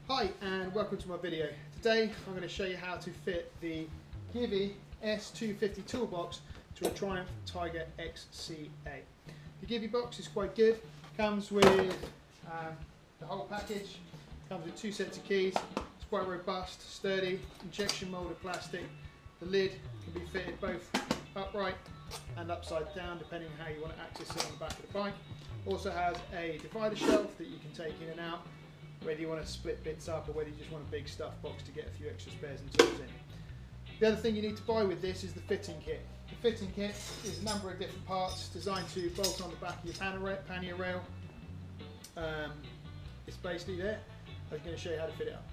Hi and welcome to my video. Today I'm going to show you how to fit the Givi S250 toolbox to a Triumph Tiger XCA. The Givi box is quite good, comes with the whole package, comes with 2 sets of keys, it's quite robust, sturdy, injection molded plastic. The lid can be fitted both upright and upside down depending on how you want to access it on the back of the bike. Also has a divider shelf that you can take in and out, whether you want to split bits up or whether you just want a big stuff box to get a few extra spares and tools in. The other thing you need to buy with this is the fitting kit. The fitting kit is a number of different parts designed to bolt on the back of your pannier rail. It's basically there. I'm going to show you how to fit it up.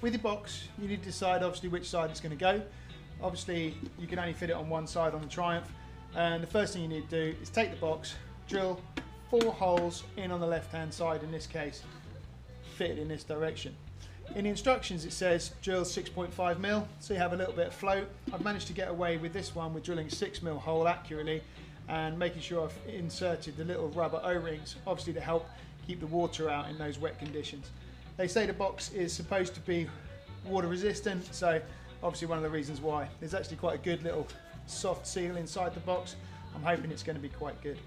With your box, you need to decide obviously which side it's going to go. Obviously, you can only fit it on one side on the Triumph, and the first thing you need to do is take the box, drill 4 holes in on the left hand side, in this case fitted in this direction. In the instructions it says drill 6.5mm, so you have a little bit of float. I've managed to get away with this one with drilling a 6mm hole accurately and making sure I've inserted the little rubber O-rings, obviously to help keep the water out in those wet conditions. They say the box is supposed to be water resistant, so obviously one of the reasons why. There's actually quite a good little soft seal inside the box. I'm hoping it's going to be quite good.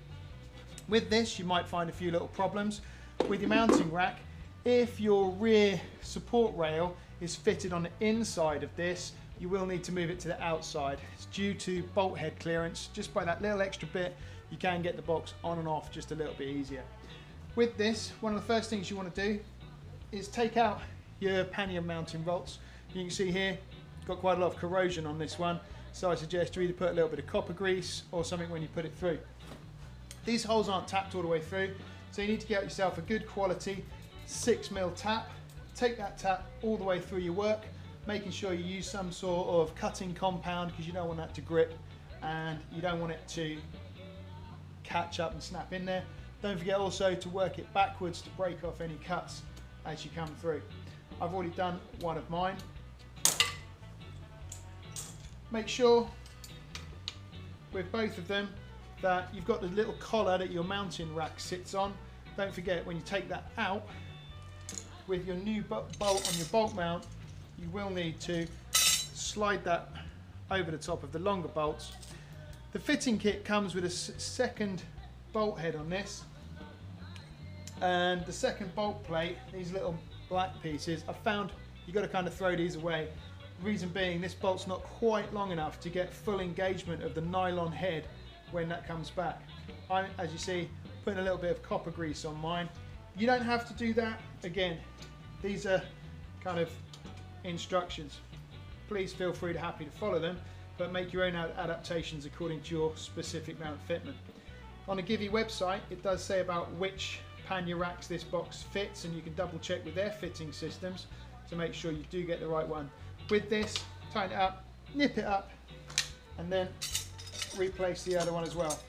With this you might find a few little problems. With your mounting rack, if your rear support rail is fitted on the inside of this, you will need to move it to the outside. It's due to bolt head clearance. Just by that little extra bit you can get the box on and off just a little bit easier. With this, one of the first things you want to do is take out your pannier mounting bolts. You can see here got quite a lot of corrosion on this one, so I suggest you either put a little bit of copper grease or something when you put it through. These holes aren't tapped all the way through, so you need to get yourself a good quality 6mm tap. Take that tap all the way through your work, making sure you use some sort of cutting compound because you don't want that to grip and you don't want it to catch up and snap in there. Don't forget also to work it backwards to break off any cuts as you come through. I've already done one of mine. Make sure with both of them that you've got the little collar that your mounting rack sits on. Don't forget, when you take that out with your new bolt on your bolt mount, you will need to slide that over the top of the longer bolts. The fitting kit comes with a second bolt head on this, and the second bolt plate, these little black pieces, I found you've got to kind of throw these away. Reason being, this bolt's not quite long enough to get full engagement of the nylon head when that comes back. I'm, as you see, putting a little bit of copper grease on mine. You don't have to do that. Again, these are kind of instructions. Please feel free to happy to follow them, but make your own adaptations according to your specific mount fitment. On the Givi website, it does say about which pannier racks this box fits, and you can double check with their fitting systems to make sure you do get the right one. With this, tighten it up, nip it up, and then replace the other one as well.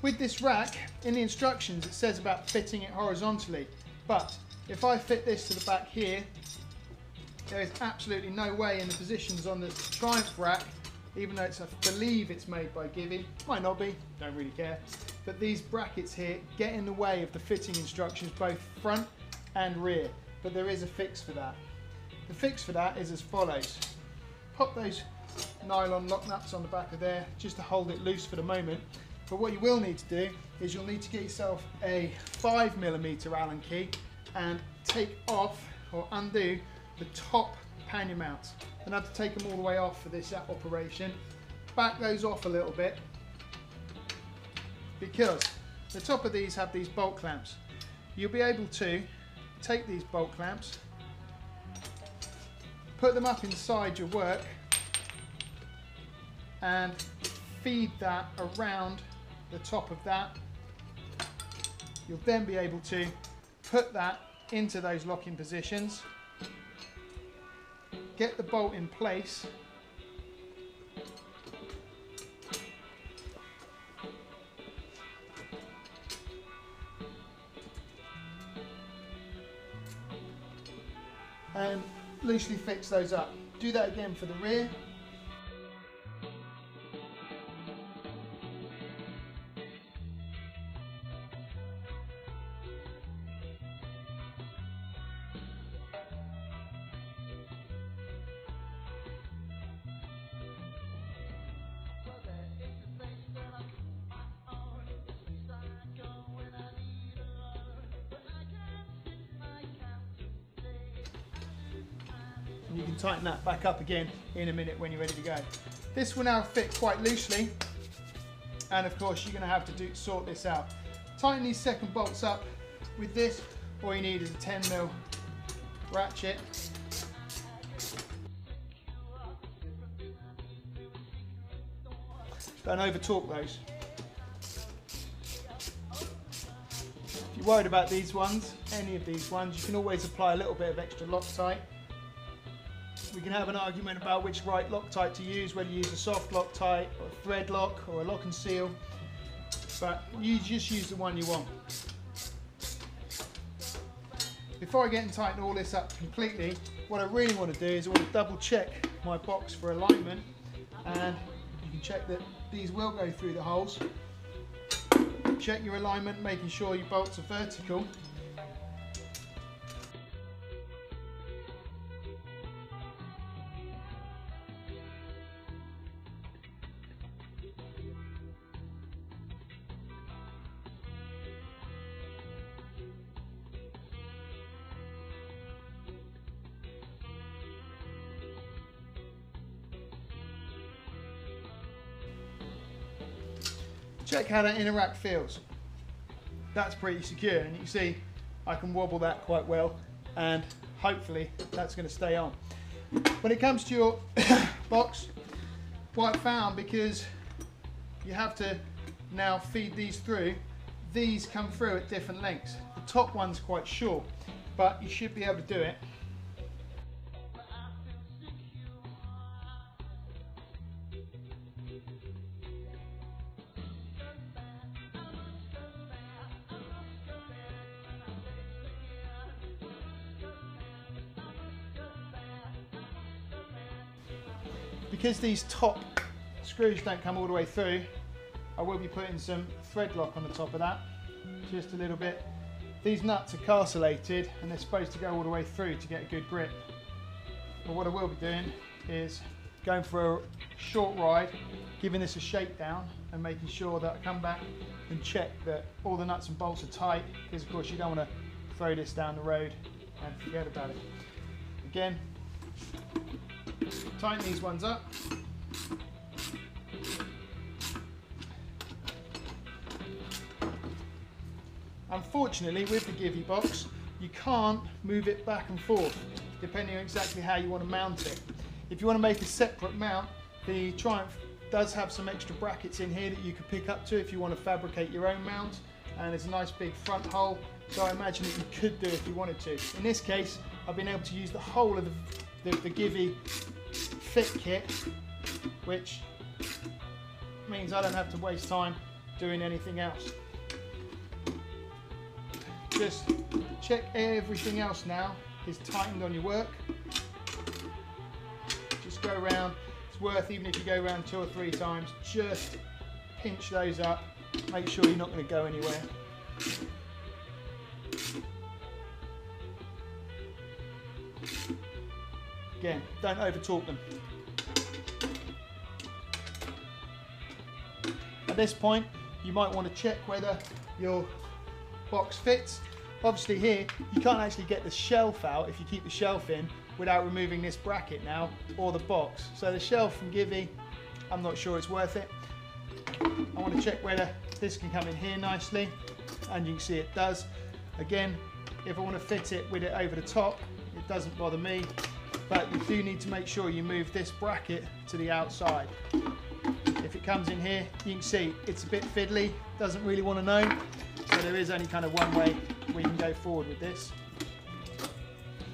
With this rack, in the instructions it says about fitting it horizontally, but if I fit this to the back here, there is absolutely no way in the positions on the Triumph rack, even though I believe it's made by Givi, might not be, don't really care, but these brackets here get in the way of the fitting instructions both front and rear, but there is a fix for that. The fix for that is as follows. Pop those nylon lock nuts on the back of there just to hold it loose for the moment, but what you will need to do is you'll need to get yourself a 5mm Allen key and take off or undo the top pannier mounts. And I have to take them all the way off for this operation. Back those off a little bit because the top of these have these bolt clamps. You'll be able to take these bolt clamps, put them up inside your work and feed that around the top of that. You'll then be able to put that into those locking positions, get the bolt in place, and loosely fix those up. Do that again for the rear. And you can tighten that back up again in a minute when you're ready to go. This will now fit quite loosely, and of course you're going to have to sort this out. Tighten these second bolts up with this. All you need is a 10mm ratchet. Don't over torque those. If you're worried about these ones, any of these ones, you can always apply a little bit of extra Loctite. We can have an argument about which right Loctite to use, whether you use a soft Loctite or a thread lock or a lock and seal, but you just use the one you want. Before I get and tighten all this up completely, what I really want to do is I want to double check my box for alignment, and you can check that these will go through the holes. Check your alignment, making sure your bolts are vertical. Check how that inner rack feels. That's pretty secure, and you can see I can wobble that quite well, and hopefully that's going to stay on. When it comes to your box, what I found, because you have to now feed these through, these come through at different lengths. The top one's quite short, but you should be able to do it. Because these top screws don't come all the way through, I will be putting some thread lock on the top of that, just a little bit. These nuts are castellated and they're supposed to go all the way through to get a good grip. But what I will be doing is going for a short ride, giving this a shakedown and making sure that I come back and check that all the nuts and bolts are tight, because of course you don't want to throw this down the road and forget about it. Again, tighten these ones up. Unfortunately, with the Givi box, you can't move it back and forth depending on exactly how you want to mount it. If you want to make a separate mount, the Triumph does have some extra brackets in here that you can pick up to if you want to fabricate your own mount, and there's a nice big front hole, so I imagine that you could do if you wanted to. In this case, I've been able to use the whole of the Givi fit kit, which means I don't have to waste time doing anything else. Just check everything else now is tightened on your work. Just go around. It's worth, even if you go around 2 or 3 times, just pinch those up. Make sure you're not going to go anywhere. Again, don't over torque them. At this point, you might want to check whether your box fits. Obviously here, you can't actually get the shelf out if you keep the shelf in without removing this bracket now, or the box. So the shelf from Givi, I'm not sure it's worth it. I want to check whether this can come in here nicely, and you can see it does. Again, if I want to fit it with it over the top, it doesn't bother me, but you do need to make sure you move this bracket to the outside. If it comes in here, you can see it's a bit fiddly, doesn't really want to know, so there is only kind of one way we can go forward with this.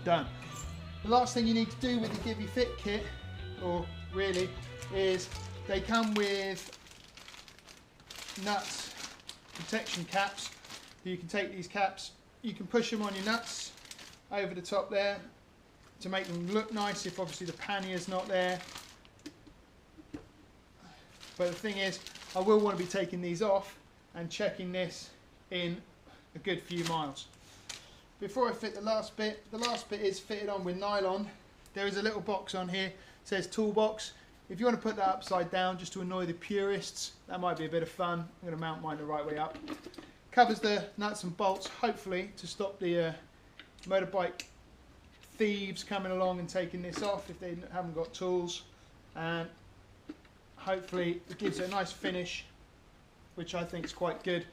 Done. The last thing you need to do with the Givi Fit kit, or really, is they come with nuts, protection caps. You can take these caps, you can push them on your nuts over the top there, to make them look nice if obviously the pannier's not there. But the thing is, I will want to be taking these off and checking this in a good few miles. Before I fit the last bit is fitted on with nylon. There is a little box on here, it says Toolbox. If you want to put that upside down just to annoy the purists, that might be a bit of fun. I'm going to mount mine the right way up. Covers the nuts and bolts, hopefully, to stop the motorbike thieves coming along and taking this off if they haven't got tools. And hopefully it gives it a nice finish, which I think is quite good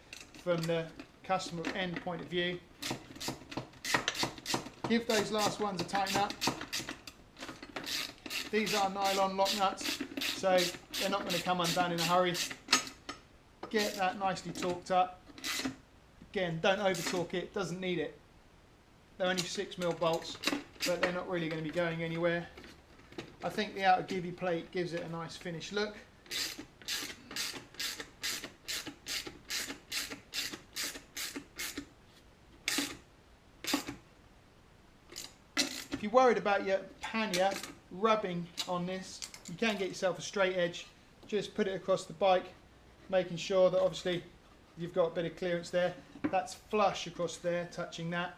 from the customer end point of view. Give those last ones a tighten up. These are nylon lock nuts, so they're not going to come undone in a hurry. Get that nicely torqued up. Again, don't over torque it, doesn't need it. They're only 6mm bolts, but they're not really going to be going anywhere. I think the outer Givi plate gives it a nice finished look. If you're worried about your pannier rubbing on this, you can get yourself a straight edge. Just put it across the bike, making sure that obviously you've got a bit of clearance there. That's flush across there, touching that.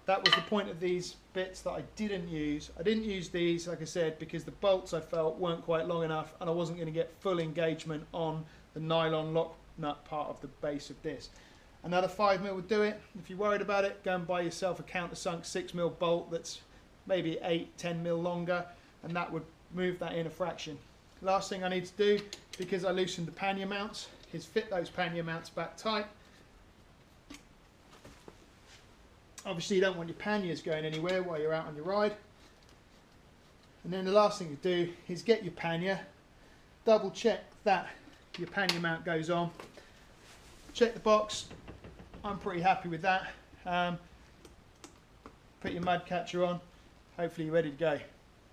That was the point of these bits that I didn't use. I didn't use these, like I said, because the bolts I felt weren't quite long enough and I wasn't going to get full engagement on the nylon lock nut part of the base of this. Another 5mm would do it. If you're worried about it, go and buy yourself a countersunk 6mm bolt that's maybe 8-10mm longer, and that would move that in a fraction. Last thing I need to do, because I loosened the pannier mounts, is fit those pannier mounts back tight. Obviously you don't want your panniers going anywhere while you're out on your ride. And then the last thing to do is get your pannier, double check that your pannier mount goes on. Check the box, I'm pretty happy with that. Put your mud catcher on, hopefully you're ready to go.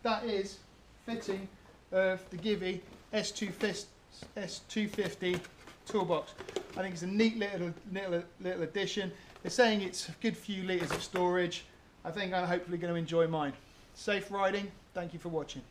That is fitting of the Givi S250 Toolbox. I think it's a neat little addition. They're saying it's a good few litres of storage. I think I'm hopefully going to enjoy mine. Safe riding. Thank you for watching.